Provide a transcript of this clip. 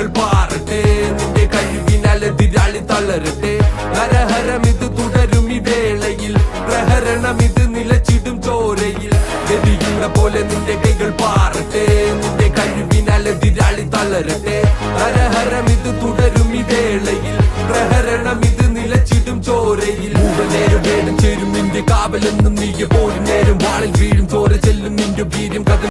കൈകൾ പാറട്ടെ, നിന്റെ കഴിവിനാൽ എതിരാളി തളരട്ടെ. നരഹരം ഇത് തുടരും ഈ വേളയിൽ, പ്രഹരണം ഇത് നിലച്ചിടും ചോരയിൽ. ഗതിയുടെ പോലെ നിന്റെ കൈകൾ പാറട്ടെ, നിന്റെ കഴിവിനാൽ എതിരാളി തളരട്ടെ. നരഹരം ഇത് തുടരും ഈ വേളയിൽ, പ്രഹരണം ഇത് നിലച്ചിടും ചോരയിൽ. നേരം വേണം ചേരും നിന്റെ കാവലെന്നും നീ പോരും നേരം വാളിൽ വീഴും ചോര ചെല്ലും നിന്റെ വീര്യം കഥ